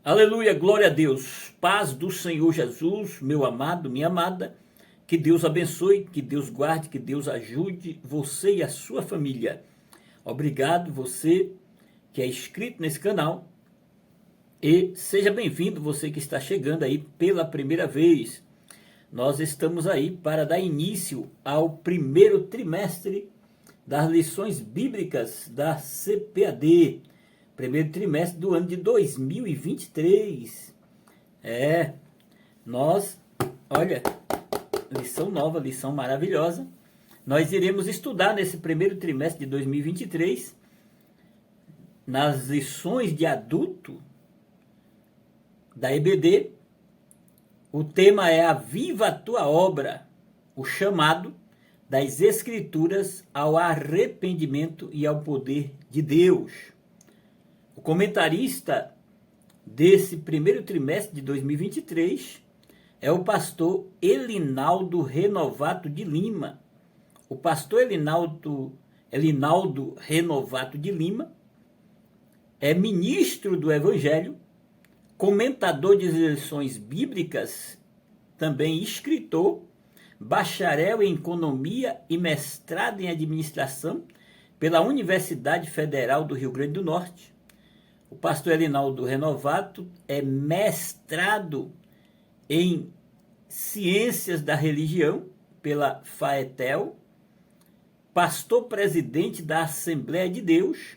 Aleluia, glória a Deus. Paz do Senhor Jesus, meu amado, minha amada. Que Deus abençoe, que Deus guarde, que Deus ajude você e a sua família. Obrigado você que é inscrito nesse canal. E seja bem-vindo você que está chegando aí pela primeira vez. Nós estamos aí para dar início ao primeiro trimestre das lições bíblicas da CPAD. Primeiro trimestre do ano de 2023. Olha, lição nova, lição maravilhosa. Nós iremos estudar nesse primeiro trimestre de 2023, nas lições de adulto da EBD. O tema é Aviva a Tua Obra, o chamado das Escrituras ao arrependimento e ao poder de Deus. O comentarista desse primeiro trimestre de 2023 é o pastor Elinaldo Renovato de Lima. O pastor Elinaldo Renovato de Lima é ministro do Evangelho, comentador de lições bíblicas, também escritor, bacharel em economia e mestrado em administração pela Universidade Federal do Rio Grande do Norte. O pastor Elinaldo Renovato é mestrado em ciências da religião pela FAETEL, pastor presidente da Assembleia de Deus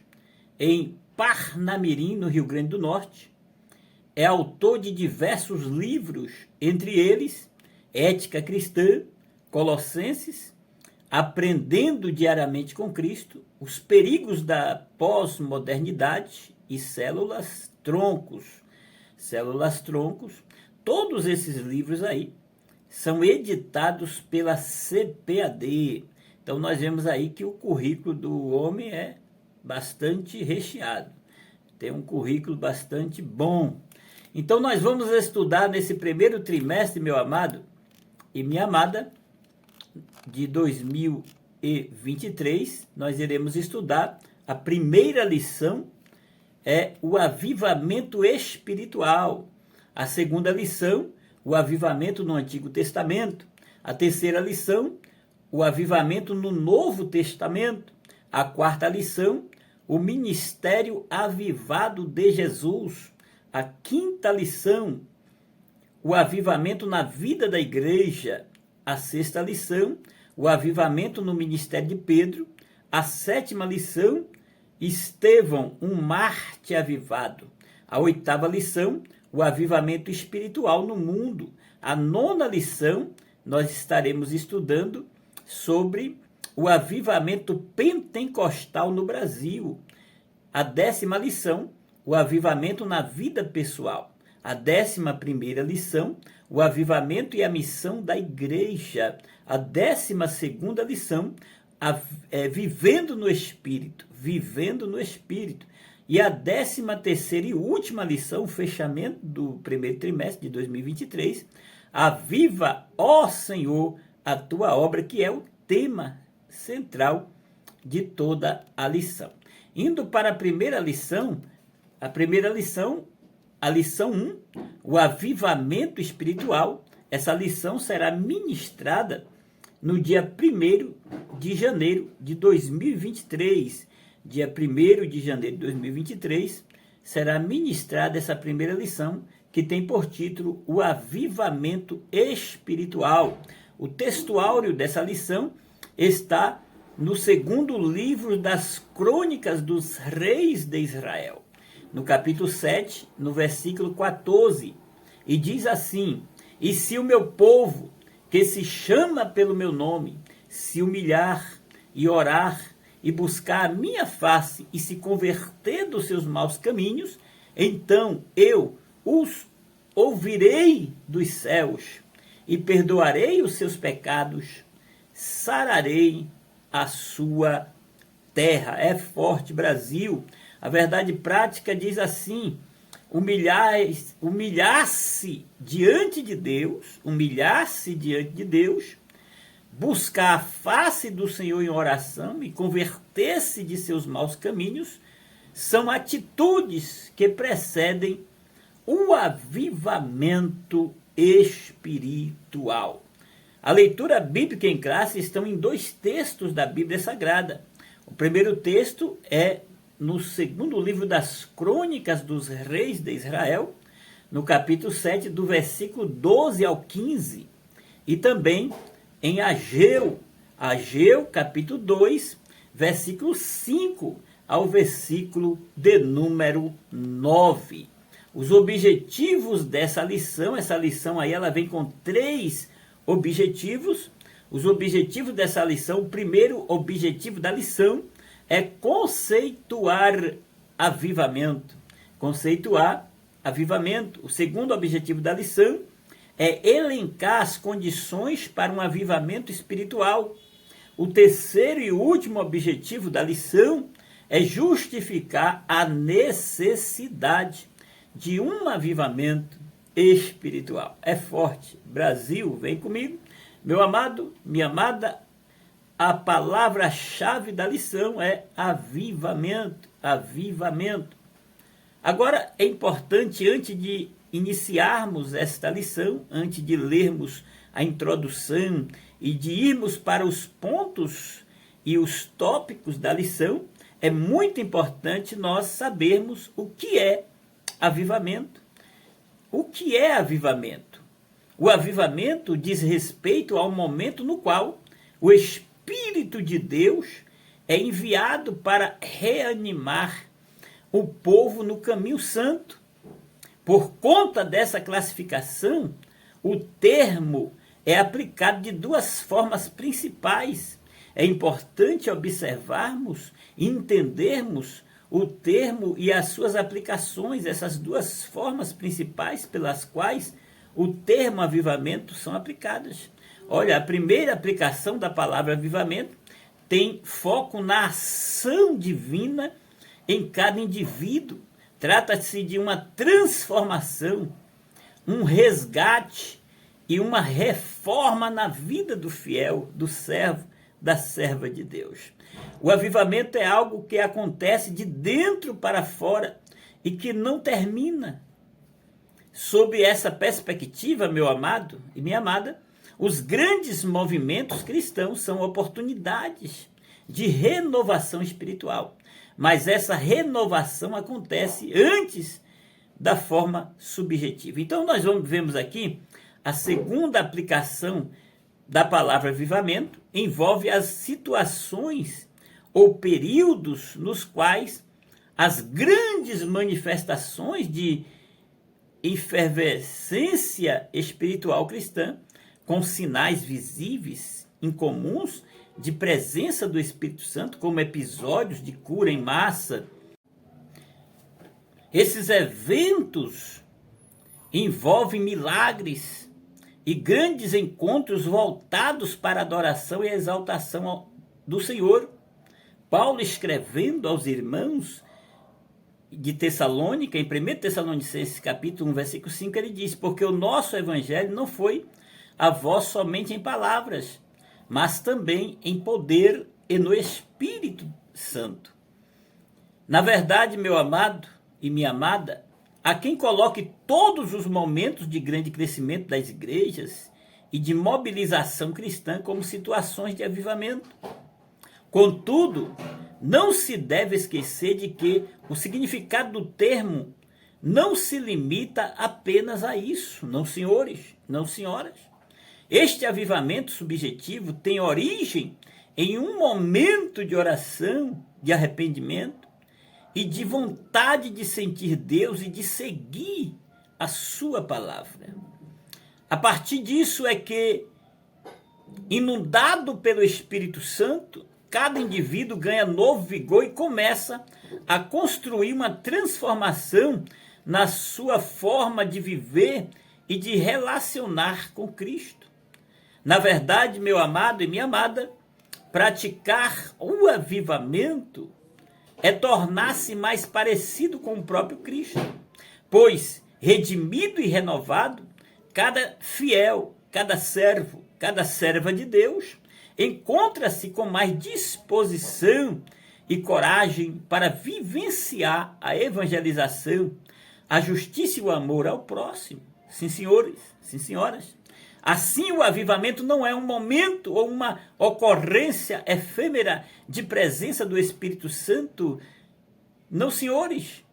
em Parnamirim, no Rio Grande do Norte. É autor de diversos livros, entre eles Ética Cristã, Colossenses, Aprendendo Diariamente com Cristo, Os Perigos da Pós-Modernidade e Células Troncos. Todos esses livros aí são editados pela CPAD. Então nós vemos aí que o currículo do homem é bastante recheado. Tem um currículo bastante bom. Então nós vamos estudar nesse primeiro trimestre, meu amado e minha amada, de 2023, nós iremos estudar a primeira lição, é o avivamento espiritual. A segunda lição, o avivamento no Antigo Testamento. A terceira lição, o avivamento no Novo Testamento. A quarta lição, o ministério avivado de Jesus. A quinta lição, o avivamento na vida da igreja. A sexta lição, o avivamento no ministério de Pedro. A sétima lição, Estevão, um Marte avivado. A oitava lição, o avivamento espiritual no mundo. A nona lição, nós estaremos estudando sobre o avivamento pentecostal no Brasil. A 10ª lição, o avivamento na vida pessoal. A 11ª lição, o avivamento e a missão da igreja. A 12ª lição, vivendo no Espírito. E a 13ª e última lição, fechamento do primeiro trimestre de 2023, Aviva, ó Senhor, a Tua obra, que é o tema central de toda a lição. Indo para a lição 1, o avivamento espiritual. Essa lição será ministrada no dia 1º de janeiro de 2023. Dia 1º de janeiro de 2023 será ministrada essa primeira lição, que tem por título o avivamento espiritual. O textuário dessa lição está no segundo livro das Crônicas dos Reis de Israel, no capítulo 7, no versículo 14, e diz assim: E se o meu povo, que se chama pelo meu nome, se humilhar e orar e buscar a minha face e se converter dos seus maus caminhos, então eu os ouvirei dos céus e perdoarei os seus pecados, sararei a sua terra. É forte, Brasil. A verdade prática diz assim: humilhar-se diante de Deus, buscar a face do Senhor em oração e converter-se de seus maus caminhos, são atitudes que precedem o avivamento espiritual. A leitura bíblica em classe estão em 2 textos da Bíblia Sagrada. O primeiro texto é no segundo livro das Crônicas dos Reis de Israel, no capítulo 7, do versículo 12 ao 15, e também em Ageu, capítulo 2, versículo 5 ao versículo de número 9. Os objetivos dessa lição, essa lição aí, ela vem com 3 objetivos. Os objetivos dessa lição, o primeiro objetivo da lição é conceituar avivamento. Conceituar avivamento. O segundo objetivo da lição é elencar as condições para um avivamento espiritual. O terceiro e último objetivo da lição é justificar a necessidade de um avivamento espiritual. É forte. Brasil, vem comigo. Meu amado, minha amada, a palavra-chave da lição é avivamento. Avivamento. Agora, é importante, antes de iniciarmos esta lição, antes de lermos a introdução e de irmos para os pontos e os tópicos da lição, é muito importante nós sabermos o que é avivamento. O que é avivamento? O avivamento diz respeito ao momento no qual o Espírito de Deus é enviado para reanimar o povo no caminho santo. Por conta dessa classificação, o termo é aplicado de 2 formas principais. É importante observarmos e entendermos o termo e as suas aplicações, essas 2 formas principais pelas quais o termo avivamento são aplicadas. Olha, a primeira aplicação da palavra avivamento tem foco na ação divina em cada indivíduo. Trata-se de uma transformação, um resgate e uma reforma na vida do fiel, do servo, da serva de Deus. O avivamento é algo que acontece de dentro para fora e que não termina. Sob essa perspectiva, meu amado e minha amada, os grandes movimentos cristãos são oportunidades de renovação espiritual. Mas essa renovação acontece antes da forma subjetiva. Então, nós vemos aqui a segunda aplicação da palavra avivamento, envolve as situações ou períodos nos quais as grandes manifestações de efervescência espiritual cristã, com sinais visíveis, incomuns, de presença do Espírito Santo, como episódios de cura em massa. Esses eventos envolvem milagres e grandes encontros voltados para a adoração e a exaltação do Senhor. Paulo, escrevendo aos irmãos de Tessalônica, em 1 Tessalonicenses capítulo 1, versículo 5, ele diz: porque o nosso evangelho não foi a vós somente em palavras, mas também em poder e no Espírito Santo. Na verdade, meu amado e minha amada, há quem coloque todos os momentos de grande crescimento das igrejas e de mobilização cristã como situações de avivamento. Contudo, não se deve esquecer de que o significado do termo não se limita apenas a isso, não senhores, não senhoras. Este avivamento subjetivo tem origem em um momento de oração, de arrependimento e de vontade de sentir Deus e de seguir a sua palavra. A partir disso é que, inundado pelo Espírito Santo, cada indivíduo ganha novo vigor e começa a construir uma transformação na sua forma de viver e de relacionar com Cristo. Na verdade, meu amado e minha amada, praticar o avivamento é tornar-se mais parecido com o próprio Cristo, pois, redimido e renovado, cada fiel, cada servo, cada serva de Deus encontra-se com mais disposição e coragem para vivenciar a evangelização, a justiça e o amor ao próximo. Sim, senhores, sim, senhoras. Assim, o avivamento não é um momento ou uma ocorrência efêmera de presença do Espírito Santo, não, senhores,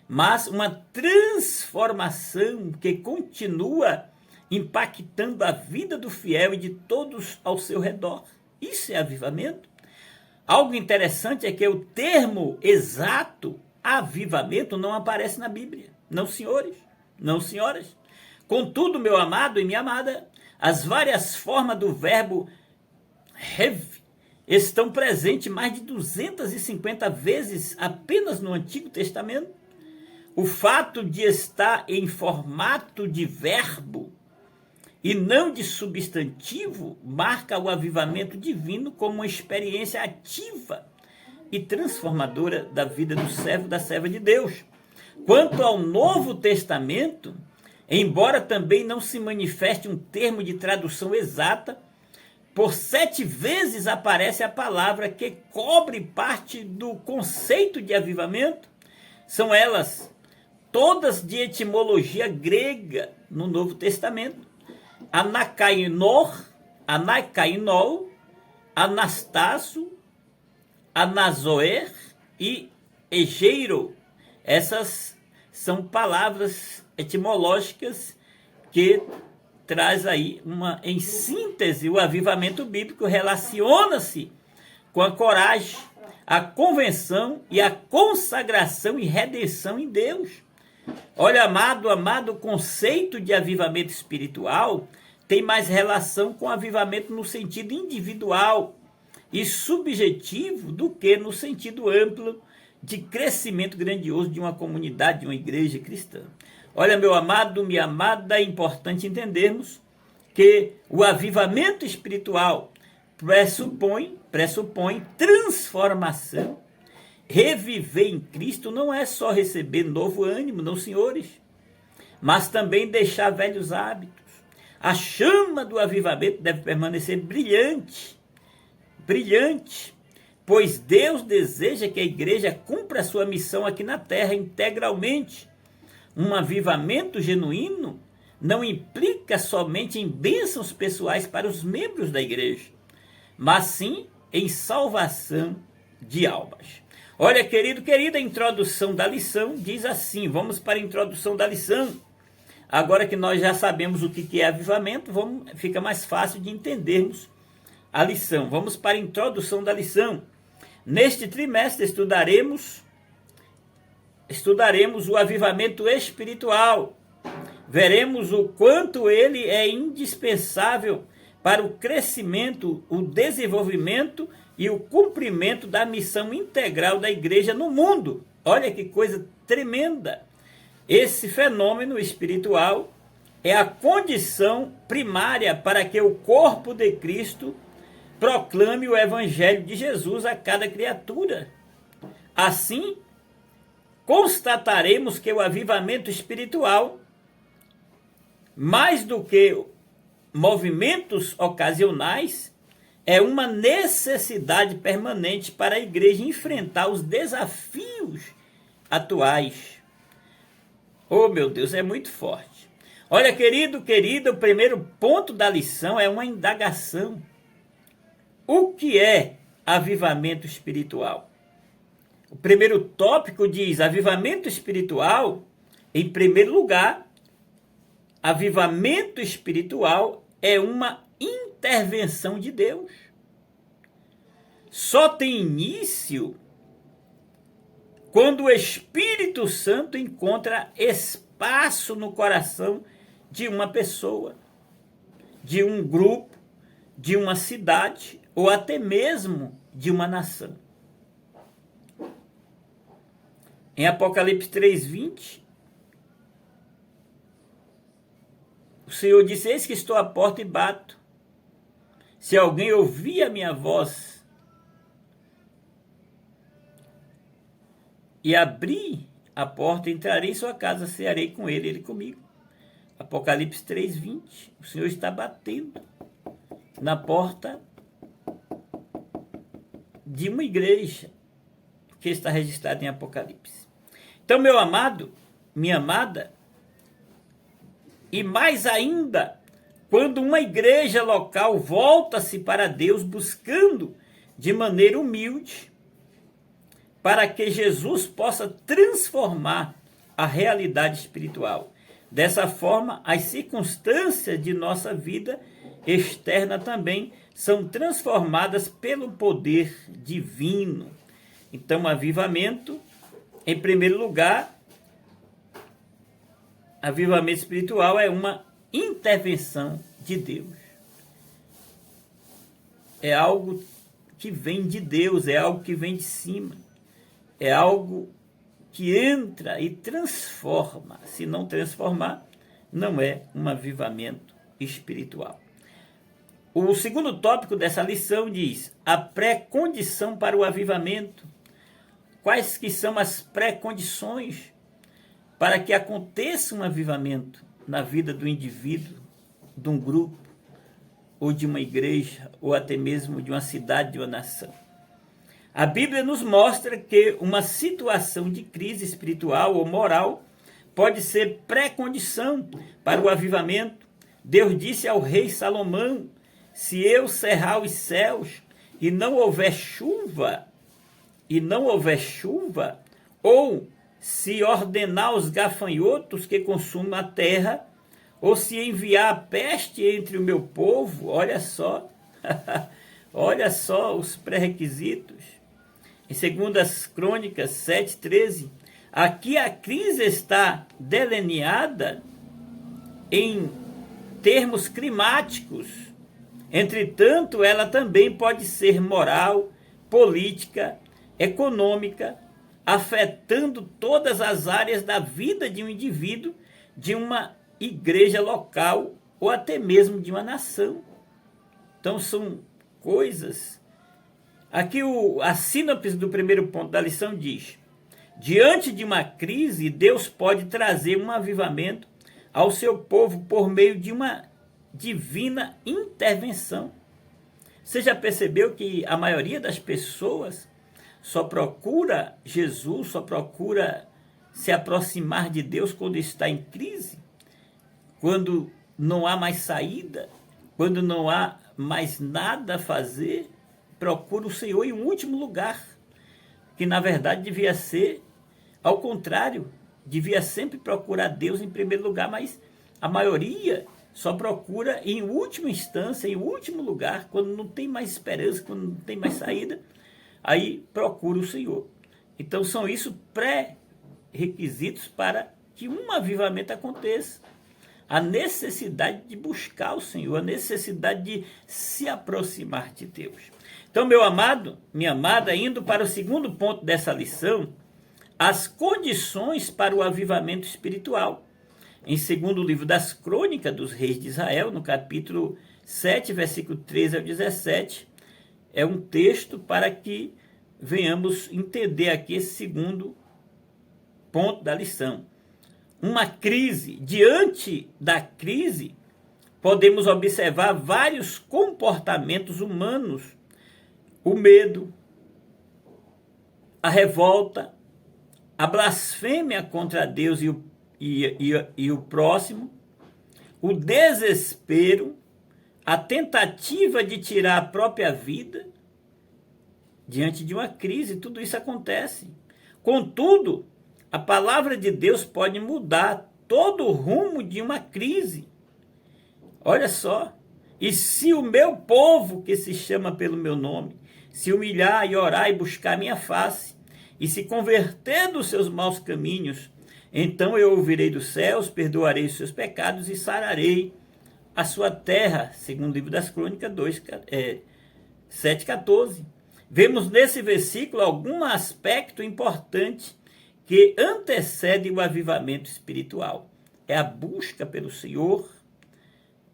mas uma transformação que continua impactando a vida do fiel e de todos ao seu redor. Isso é avivamento. Algo interessante é que o termo exato, avivamento, não aparece na Bíblia. Não, senhores, não, senhoras. Contudo, meu amado e minha amada, as várias formas do verbo rev estão presentes mais de 250 vezes apenas no Antigo Testamento. O fato de estar em formato de verbo e não de substantivo marca o avivamento divino como uma experiência ativa e transformadora da vida do servo, da serva de Deus. Quanto ao Novo Testamento, embora também não se manifeste um termo de tradução exata, por 7 vezes aparece a palavra que cobre parte do conceito de avivamento. São elas todas de etimologia grega no Novo Testamento. Anakainor, Anakainol, Anastaso, Anazoer e Egeiro. Essas são palavras etimológicas que traz aí em síntese, o avivamento bíblico relaciona-se com a coragem, a convenção e a consagração e redenção em Deus. Olha, amado, o conceito de avivamento espiritual tem mais relação com avivamento no sentido individual e subjetivo do que no sentido amplo de crescimento grandioso de uma comunidade, de uma igreja cristã. Olha, meu amado, minha amada, é importante entendermos que o avivamento espiritual pressupõe transformação. Reviver em Cristo não é só receber novo ânimo, não, senhores, mas também deixar velhos hábitos. A chama do avivamento deve permanecer brilhante, pois Deus deseja que a igreja cumpra a sua missão aqui na terra integralmente. Um avivamento genuíno não implica somente em bênçãos pessoais para os membros da igreja, mas sim em salvação de almas. Olha, querida, a introdução da lição diz assim, vamos para a introdução da lição. Agora que nós já sabemos o que é avivamento, fica mais fácil de entendermos a lição. Vamos para a introdução da lição. Neste trimestre estudaremos o avivamento espiritual. Veremos o quanto ele é indispensável para o crescimento, o desenvolvimento e o cumprimento da missão integral da igreja no mundo. Olha que coisa tremenda! Esse fenômeno espiritual é a condição primária para que o corpo de Cristo proclame o evangelho de Jesus a cada criatura. Assim, constataremos que o avivamento espiritual, mais do que movimentos ocasionais, é uma necessidade permanente para a igreja enfrentar os desafios atuais. Oh, meu Deus, é muito forte. Olha, querida, o primeiro ponto da lição é uma indagação. O que é avivamento espiritual? O primeiro tópico diz: avivamento espiritual, em primeiro lugar, avivamento espiritual é uma intervenção de Deus. Só tem início quando o Espírito Santo encontra espaço no coração de uma pessoa, de um grupo, de uma cidade ou até mesmo de uma nação. Em Apocalipse 3:20, o Senhor disse: eis que estou à porta e bato. Se alguém ouvir a minha voz e abrir a porta, entrarei em sua casa, cearei com ele, ele comigo. Apocalipse 3:20, o Senhor está batendo na porta de uma igreja que está registrada em Apocalipse. Então, meu amado, minha amada, e mais ainda, quando uma igreja local volta-se para Deus buscando de maneira humilde, para que Jesus possa transformar a realidade espiritual. Dessa forma, as circunstâncias de nossa vida externa também são transformadas pelo poder divino. Então, avivamento, em primeiro lugar, avivamento espiritual é uma intervenção de Deus. É algo que vem de Deus, é algo que vem de cima. É algo que entra e transforma. Se não transformar, não é um avivamento espiritual. O segundo tópico dessa lição diz: a pré-condição para o avivamento. Quais que são as pré-condições para que aconteça um avivamento na vida do indivíduo, de um grupo, ou de uma igreja, ou até mesmo de uma cidade, de uma nação? A Bíblia nos mostra que uma situação de crise espiritual ou moral pode ser pré-condição para o avivamento. Deus disse ao rei Salomão: se eu cerrar os céus e não houver chuva, ou se ordenar os gafanhotos que consumam a terra, ou se enviar a peste entre o meu povo, olha só, olha só os pré-requisitos. Em 2 Crônicas 7:13, aqui a crise está delineada em termos climáticos. Entretanto, ela também pode ser moral, política, econômica, afetando todas as áreas da vida de um indivíduo, de uma igreja local ou até mesmo de uma nação. Então são coisas. Aqui a síntese do primeiro ponto da lição diz: diante de uma crise, Deus pode trazer um avivamento ao seu povo por meio de uma divina intervenção. Você já percebeu que a maioria das pessoas só procura Jesus, só procura se aproximar de Deus quando está em crise? Quando não há mais saída, quando não há mais nada a fazer, procura o Senhor em último lugar, que na verdade devia ser ao contrário, devia sempre procurar Deus em primeiro lugar, mas a maioria só procura em última instância, em último lugar, quando não tem mais esperança, quando não tem mais saída, aí procura o Senhor. Então são isso pré-requisitos para que um avivamento aconteça. A necessidade de buscar o Senhor, a necessidade de se aproximar de Deus. Então, meu amado, minha amada, indo para o segundo ponto dessa lição, as condições para o avivamento espiritual. Em segundo livro das Crônicas dos Reis de Israel, no capítulo 7, versículo 13 ao 17, é um texto para que venhamos entender aqui esse segundo ponto da lição. Uma crise. Diante da crise, podemos observar vários comportamentos humanos: o medo, a revolta, a blasfêmia contra Deus e o próximo, o desespero, a tentativa de tirar a própria vida. Diante de uma crise, tudo isso acontece. Contudo, a palavra de Deus pode mudar todo o rumo de uma crise. Olha só. E se o meu povo, que se chama pelo meu nome, se humilhar e orar e buscar minha face, e se converter dos seus maus caminhos, então eu ouvirei dos céus, perdoarei os seus pecados e sararei a sua terra. Segundo o livro das Crônicas 7:14. Vemos nesse versículo algum aspecto importante que antecede o avivamento espiritual. É a busca pelo Senhor.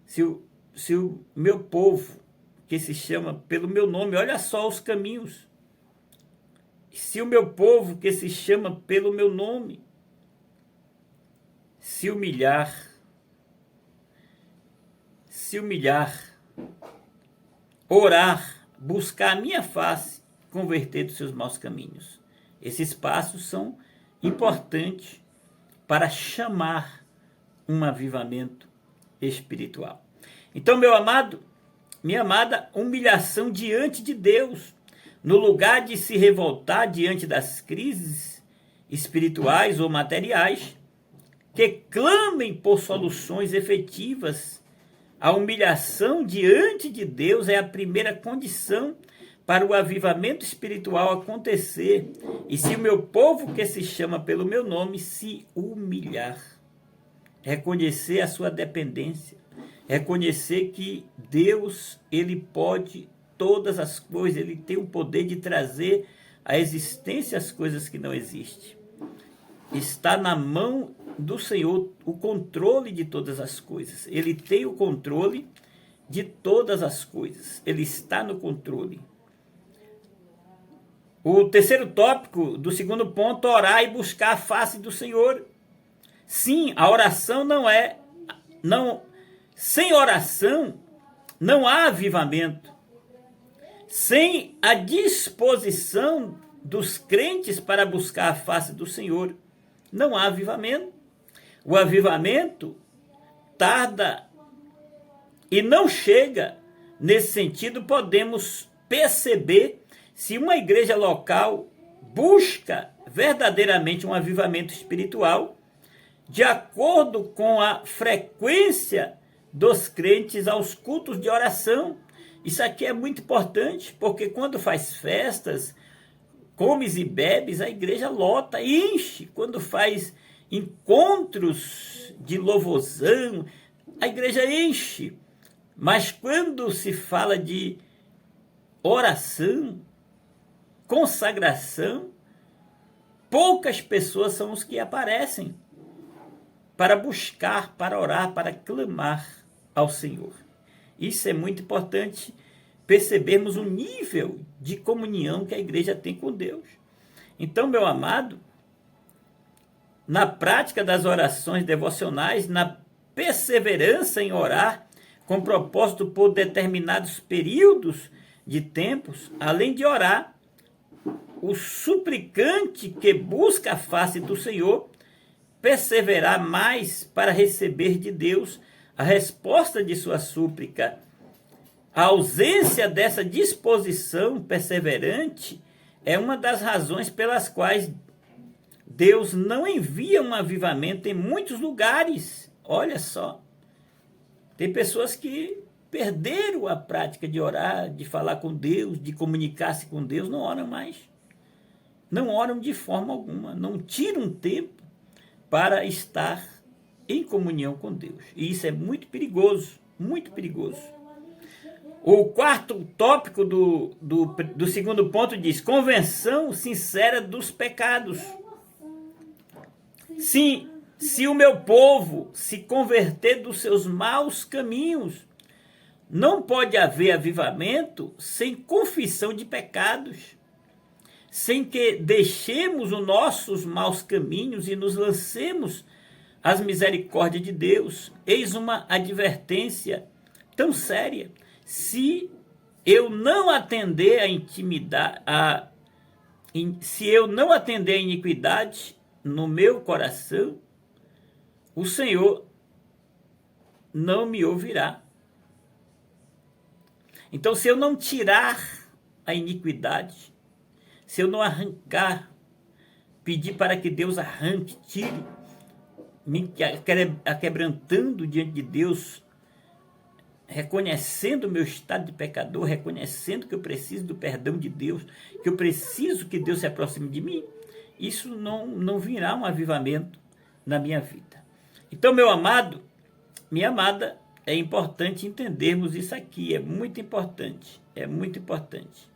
Se o meu povo, que se chama pelo meu nome, olha só os caminhos. Se o meu povo, que se chama pelo meu nome, se humilhar, orar, buscar a minha face, converter dos seus maus caminhos. Esses passos são importantes para chamar um avivamento espiritual. Então, meu amado, minha amada, humilhação diante de Deus, no lugar de se revoltar diante das crises espirituais ou materiais, que clamem por soluções efetivas. A humilhação diante de Deus é a primeira condição para o avivamento espiritual acontecer. E se o meu povo, que se chama pelo meu nome, se humilhar, reconhecer a sua dependência, reconhecer que Deus, ele pode todas as coisas, ele tem o poder de trazer à existência as coisas que não existem. Está na mão do Senhor o controle de todas as coisas. Ele tem o controle de todas as coisas. Ele está no controle. O terceiro tópico do segundo ponto, orar e buscar a face do Senhor. Sim, a oração sem oração não há avivamento. Sem a disposição dos crentes para buscar a face do Senhor, não há avivamento. O avivamento tarda e não chega. Nesse sentido, podemos perceber se uma igreja local busca verdadeiramente um avivamento espiritual, de acordo com a frequência dos crentes aos cultos de oração. Isso aqui é muito importante, porque quando faz festas, comes e bebes, a igreja lota, enche. Quando faz encontros de louvorzão, a igreja enche. Mas quando se fala de oração, consagração, poucas pessoas são os que aparecem para buscar, para orar, para clamar ao Senhor. Isso é muito importante, percebermos o nível de comunhão que a igreja tem com Deus. Então, meu amado, na prática das orações devocionais, na perseverança em orar, com propósito por determinados períodos de tempos, além de orar, o suplicante que busca a face do Senhor perseverar mais para receber de Deus a resposta de sua súplica. A ausência dessa disposição perseverante é uma das razões pelas quais Deus não envia um avivamento em muitos lugares. Olha só, tem pessoas que perderam a prática de orar, de falar com Deus, de comunicar-se com Deus, não oram mais. Não oram de forma alguma, não tiram tempo para estar em comunhão com Deus. E isso é muito perigoso, muito perigoso. O quarto tópico do segundo ponto diz: convenção sincera dos pecados. Sim, se o meu povo se converter dos seus maus caminhos, não pode haver avivamento sem confissão de pecados, sem que deixemos os nossos maus caminhos e nos lancemos às misericórdias de Deus. Eis uma advertência tão séria. Se eu não atender a iniquidade no meu coração, o Senhor não me ouvirá. Então, se eu não tirar a iniquidade, se eu não arrancar, pedir para que Deus arranque, tire, me aquebrantando diante de Deus, reconhecendo o meu estado de pecador, reconhecendo que eu preciso do perdão de Deus, que eu preciso que Deus se aproxime de mim, isso não virá um avivamento na minha vida. Então, meu amado, minha amada, é importante entendermos isso aqui, é muito importante, é muito importante.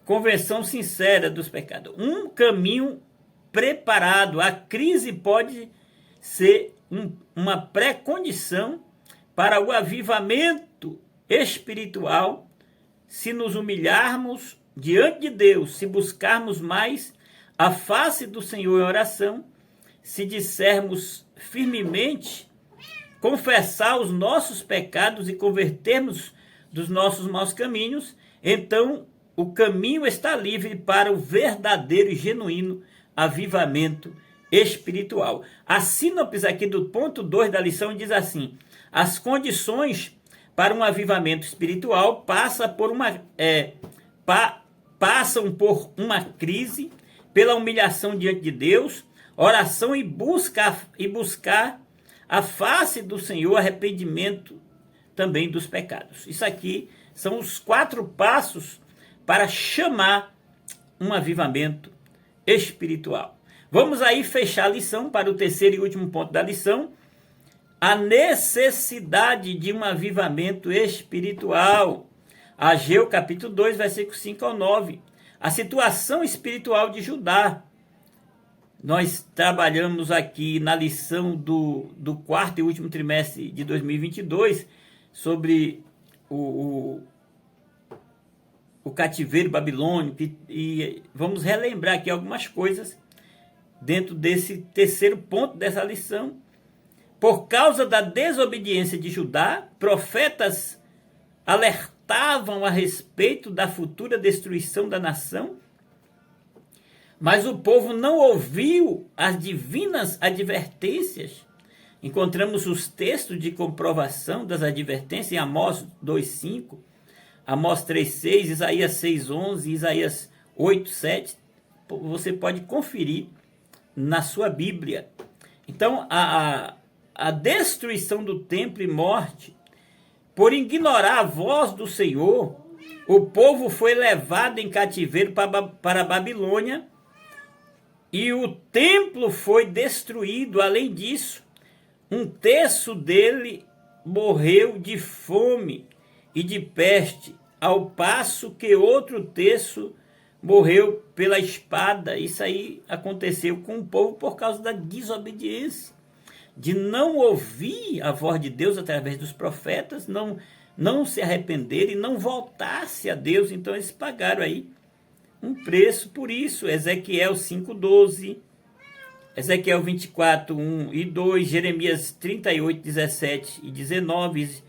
Conversão sincera dos pecados. Um caminho preparado. A crise pode ser uma pré-condição para o avivamento espiritual, se nos humilharmos diante de Deus, se buscarmos mais a face do Senhor em oração, se dissermos firmemente, confessar os nossos pecados e convertermos dos nossos maus caminhos, então o caminho está livre para o verdadeiro e genuíno avivamento espiritual. A sinopse aqui do ponto 2 da lição diz assim: as condições para um avivamento espiritual passam por uma crise, pela humilhação diante de Deus, oração e buscar a face do Senhor, arrependimento também dos pecados. Isso aqui são os 4 passos para chamar um avivamento espiritual. Vamos aí fechar a lição para o terceiro e último ponto da lição: a necessidade de um avivamento espiritual. Ageu capítulo 2, versículos 5 ao 9. A situação espiritual de Judá. Nós trabalhamos aqui na lição do 4º e último trimestre de 2022 sobre o cativeiro babilônico, e vamos relembrar aqui algumas coisas dentro desse terceiro ponto dessa lição. Por causa da desobediência de Judá, profetas alertavam a respeito da futura destruição da nação, mas o povo não ouviu as divinas advertências. Encontramos os textos de comprovação das advertências em Amós 2:5, Amós 3:6, Isaías 6:11, Isaías 8:7. Você pode conferir na sua Bíblia. Então, a destruição do templo e morte, por ignorar a voz do Senhor, o povo foi levado em cativeiro para a Babilônia e o templo foi destruído. Além disso, 1/3 dele morreu de fome e de peste, ao passo que outro terço morreu pela espada. Isso aí aconteceu com o povo por causa da desobediência, de não ouvir a voz de Deus através dos profetas, não se arrependerem, não voltasse a Deus. Então eles pagaram aí um preço por isso. Ezequiel 5:12, Ezequiel 24:1 e 2, Jeremias 38, 17 e 19,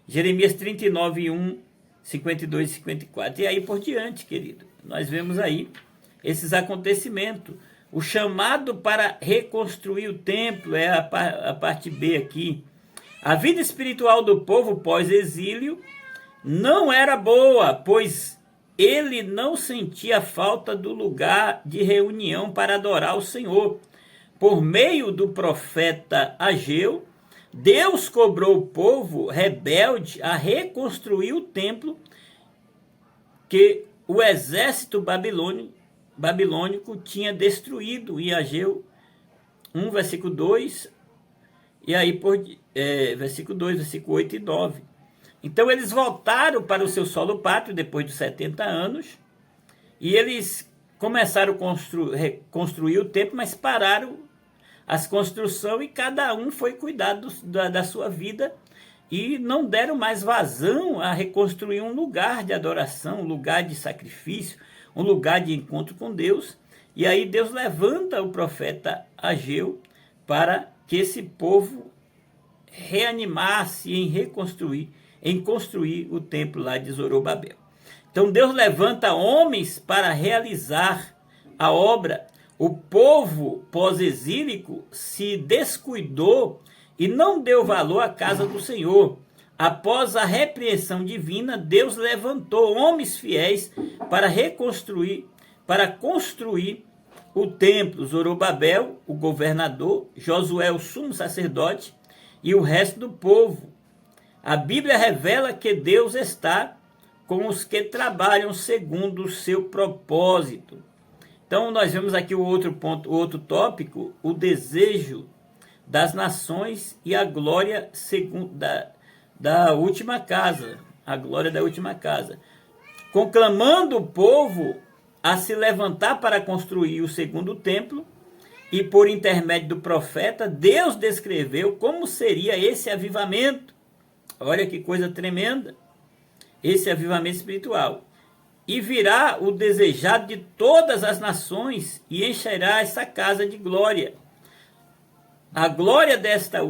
Jeremias 39:1, 52 e 54. E aí por diante, querido, nós vemos aí esses acontecimentos. O chamado para reconstruir o templo é a parte B aqui. A vida espiritual do povo pós-exílio não era boa, pois ele não sentia falta do lugar de reunião para adorar o Senhor. Por meio do profeta Ageu, Deus cobrou o povo rebelde a reconstruir o templo que o exército babilônico tinha destruído, em Ageu 1, versículo 2, e aí versículo 2, versículo 8 e 9. Então eles voltaram para o seu solo pátrio depois de 70 anos, e eles começaram a reconstruir o templo, mas pararam as construções e cada um foi cuidar da sua vida, e não deram mais vazão a reconstruir um lugar de adoração, um lugar de sacrifício, um lugar de encontro com Deus. E aí Deus levanta o profeta Ageu para que esse povo reanimasse em construir o templo lá de Zorobabel. Então Deus levanta homens para realizar a obra. O povo pós-exílico se descuidou e não deu valor à casa do Senhor. Após a repreensão divina, Deus levantou homens fiéis para construir o templo. Zorobabel, o governador, Josué, o sumo sacerdote, e o resto do povo. A Bíblia revela que Deus está com os que trabalham segundo o seu propósito. Então nós vemos aqui o outro ponto, o outro tópico, o desejo das nações e a glória da última casa, a glória da última casa, conclamando o povo a se levantar para construir o segundo templo, e por intermédio do profeta, Deus descreveu como seria esse avivamento. Olha que coisa tremenda, esse avivamento espiritual. E virá o desejado de todas as nações e encherá essa casa de glória. A glória desta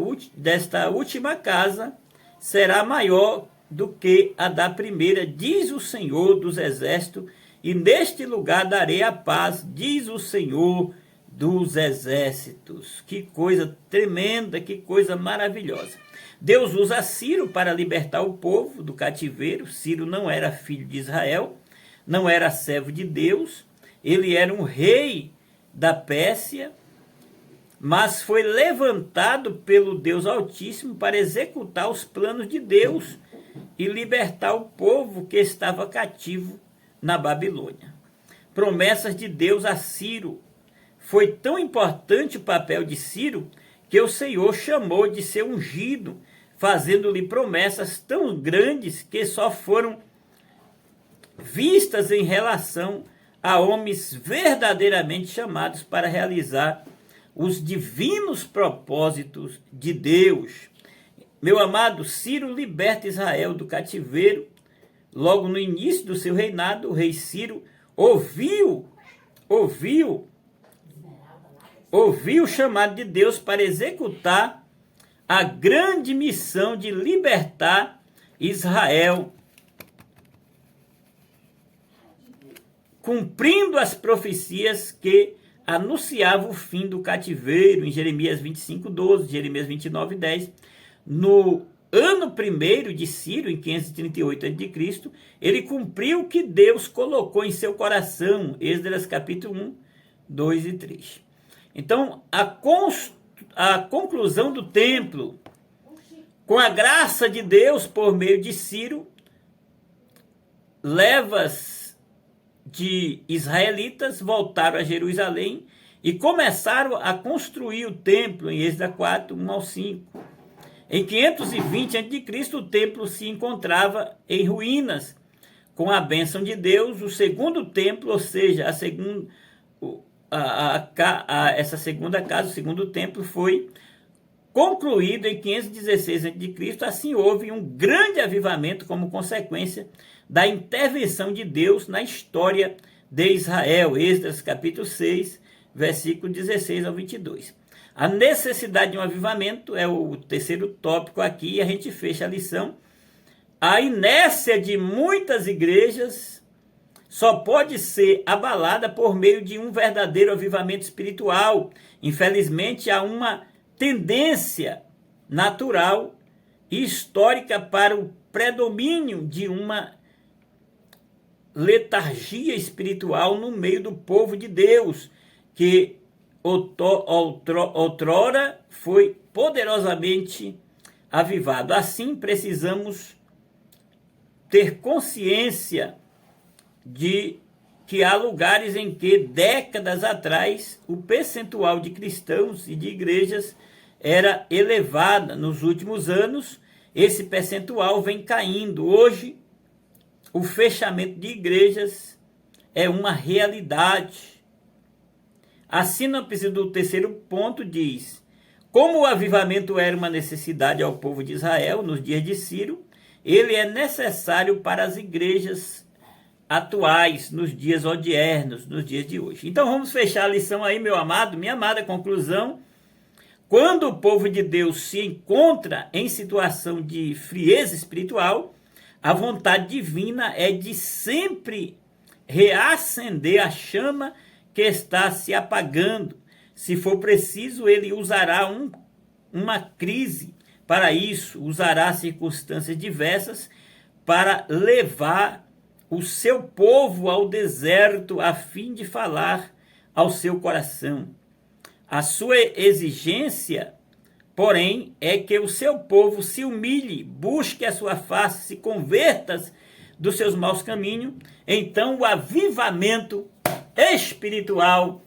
última casa será maior do que a da primeira, diz o Senhor dos Exércitos, e neste lugar darei a paz, diz o Senhor dos exércitos. Que coisa tremenda, que coisa maravilhosa. Deus usa Ciro para libertar o povo do cativeiro. Ciro não era filho de Israel, não era servo de Deus, ele era um rei da Pérsia, mas foi levantado pelo Deus Altíssimo para executar os planos de Deus e libertar o povo que estava cativo na Babilônia. Promessas de Deus a Ciro. Foi tão importante o papel de Ciro que o Senhor chamou de ser ungido, fazendo-lhe promessas tão grandes que só foram vistas em relação a homens verdadeiramente chamados para realizar os divinos propósitos de Deus. Meu amado, Ciro liberta Israel do cativeiro. Logo no início do seu reinado, o rei Ciro ouviu o chamado de Deus para executar a grande missão de libertar Israel, cumprindo as profecias que anunciavam o fim do cativeiro, em Jeremias 25:12, Jeremias 29:10. No ano primeiro de Ciro, em 538 a.C., ele cumpriu o que Deus colocou em seu coração, Esdras capítulo 1, 2 e 3. Então, a conclusão do templo, com a graça de Deus por meio de Ciro, levas de israelitas voltaram a Jerusalém e começaram a construir o templo, em Êxodo 4, 1 ao 5. Em 520 a.C., o templo se encontrava em ruínas. Com a bênção de Deus, o segundo templo, ou seja, essa segunda casa, o segundo templo, foi concluído em 516 a.C. Assim houve um grande avivamento como consequência da intervenção de Deus na história de Israel. Esdras capítulo 6, versículo 16 ao 22. A necessidade de um avivamento é o terceiro tópico aqui, e a gente fecha a lição. A inércia de muitas igrejas só pode ser abalada por meio de um verdadeiro avivamento espiritual. Infelizmente, há uma tendência natural e histórica para o predomínio de uma letargia espiritual no meio do povo de Deus, que outrora foi poderosamente avivado. Assim, precisamos ter consciência de que há lugares em que, décadas atrás, o percentual de cristãos e de igrejas era elevada. Nos últimos anos, esse percentual vem caindo. Hoje, o fechamento de igrejas é uma realidade. A sinopse do terceiro ponto diz: como o avivamento era uma necessidade ao povo de Israel nos dias de Ciro, ele é necessário para as igrejas atuais, nos dias odiernos, nos dias de hoje. Então vamos fechar a lição aí, meu amado, minha amada. Conclusão: quando o povo de Deus se encontra em situação de frieza espiritual, a vontade divina é de sempre reacender a chama que está se apagando. Se for preciso, ele usará uma crise para isso, usará circunstâncias diversas para levar o seu povo ao deserto a fim de falar ao seu coração. A sua exigência, porém, é que o seu povo se humilhe, busque a sua face, se converta dos seus maus caminhos. Então o avivamento espiritual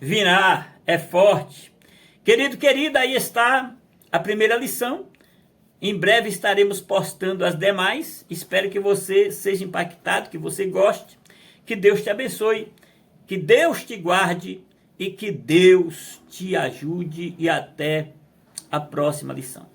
virá, é forte. Querido, querida, aí está a primeira lição. Em breve estaremos postando as demais. Espero que você seja impactado, que você goste. Que Deus te abençoe, que Deus te guarde e que Deus te ajude. E até a próxima lição.